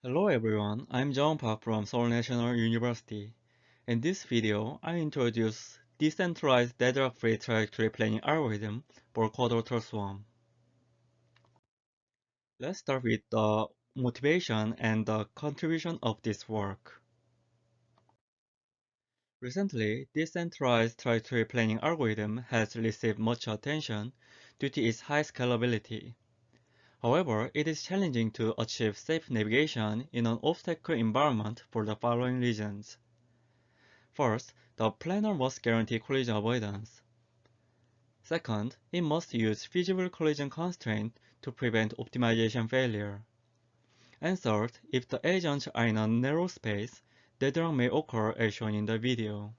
Hello everyone, I'm Jungwon from Seoul National University. In this video, I introduce decentralized Deadlock-free trajectory planning algorithm for Quadrotor swarm. Let's start with the motivation and the contribution of this work. Recently, decentralized trajectory planning algorithm has received much attention due to its high scalability. However, it is challenging to achieve safe navigation in an obstacle environment for the following reasons. First, the planner must guarantee collision avoidance. Second, it must use feasible collision constraint to prevent optimization failure. And third, if the agents are in a narrow space, deadlock may occur as shown in the video.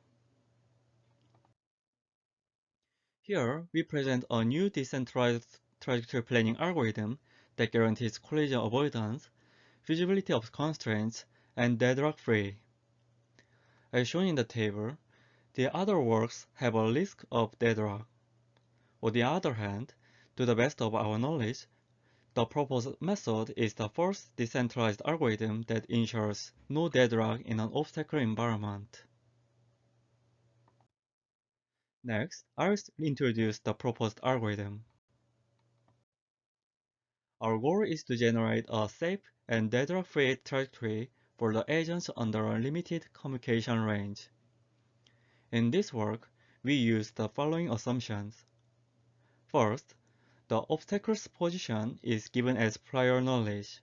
Here, we present a new decentralized trajectory planning algorithm that guarantees collision avoidance, feasibility of constraints, and deadlock-free. As shown in the table, the other works have a risk of deadlock. On the other hand, to the best of our knowledge, the proposed method is the first decentralized algorithm that ensures no deadlock in an obstacle environment. Next, I'll introduce the proposed algorithm. Our goal is to generate a safe and deadlock-free trajectory for the agents under a limited communication range. In this work, we use the following assumptions. First, the obstacle's position is given as prior knowledge.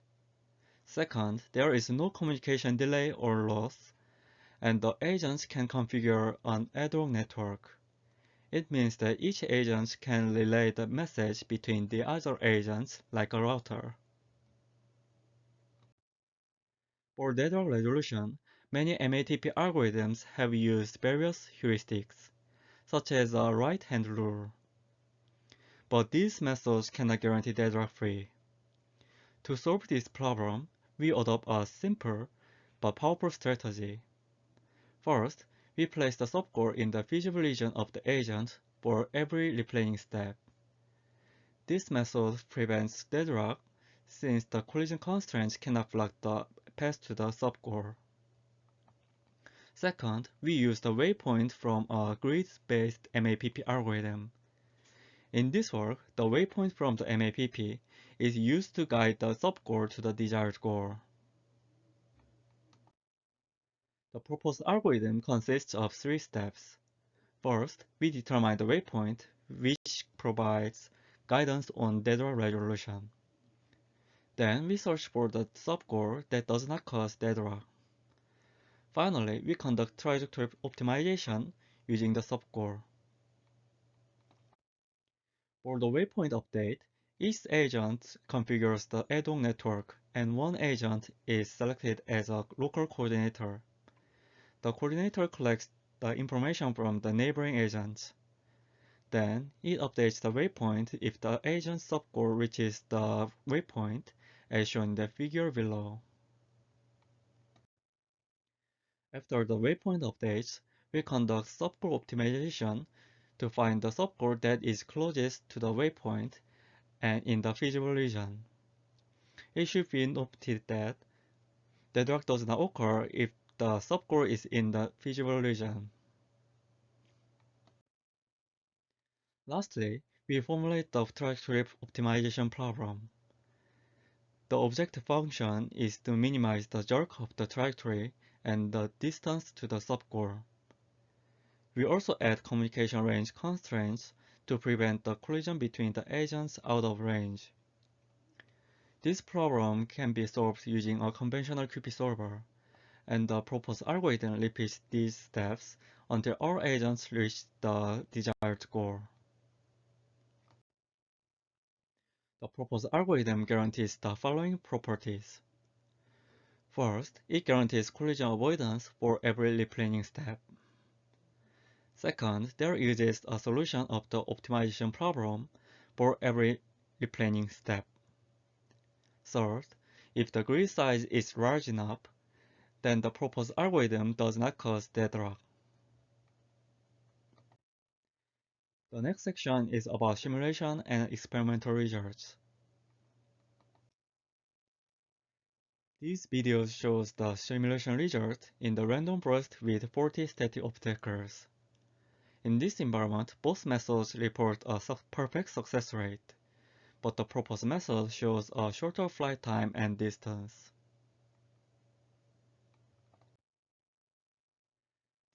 Second, there is no communication delay or loss, and the agents can configure an ad hoc network. It means that each agent can relay the message between the other agents like a router. For deadlock resolution, many MATP algorithms have used various heuristics, such as a right-hand rule. But these methods cannot guarantee deadlock-free. To solve this problem, we adopt a simple but powerful strategy. First, we place the subgoal in the feasible region of the agent for every replanning step. This method prevents deadlock since the collision constraints cannot block the path to the subgoal. Second, we use the waypoint from a grid-based MAPP algorithm. In this work, the waypoint from the MAPP is used to guide the subgoal to the desired goal. The proposed algorithm consists of three steps. First, we determine the waypoint, which provides guidance on deadlock resolution. Then we search for the subgoal that does not cause deadlock. Finally, we conduct trajectory optimization using the subgoal. For the waypoint update, each agent configures the ad hoc network, and one agent is selected as a local coordinator. The coordinator collects the information from the neighboring agents. Then, it updates the waypoint if the agent subgoal reaches the waypoint, as shown in the figure below. After the waypoint updates, we conduct subgoal optimization to find the subgoal that is closest to the waypoint and in the feasible region. It should be noted that deadlock does not occur if the subgoal is in the feasible region. Lastly, we formulate the trajectory optimization problem. The objective function is to minimize the jerk of the trajectory and the distance to the subgoal. We also add communication range constraints to prevent the collision between the agents out of range. This problem can be solved using a conventional QP solver, and the proposed algorithm repeats these steps until all agents reach the desired goal. The proposed algorithm guarantees the following properties. First, it guarantees collision avoidance for every replanning step. Second, there exists a solution of the optimization problem for every replanning step. Third, if the grid size is large enough, then the proposed algorithm does not cause deadlock. The next section is about simulation and experimental results. This video shows the simulation result in the random burst with 40 static obstacles. In this environment, both methods report a perfect success rate, but the proposed method shows a shorter flight time and distance.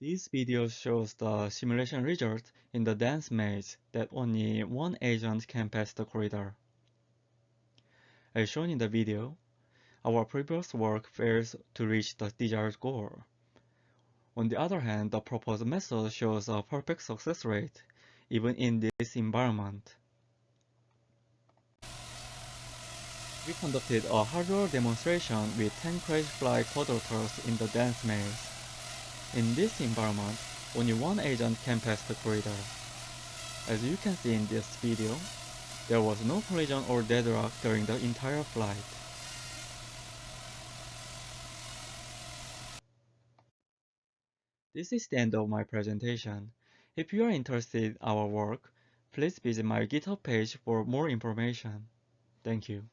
This video shows the simulation result in the dense maze that only one agent can pass the corridor. As shown in the video, our previous work fails to reach the desired goal. On the other hand, the proposed method shows a perfect success rate, even in this environment. We conducted a hardware demonstration with 10 crash-fly quadrotors in the dense maze. In this environment, only one agent can pass the corridor. As you can see in this video, there was no collision or deadlock during the entire flight. This is the end of my presentation. If you are interested in our work, please visit my GitHub page for more information. Thank you.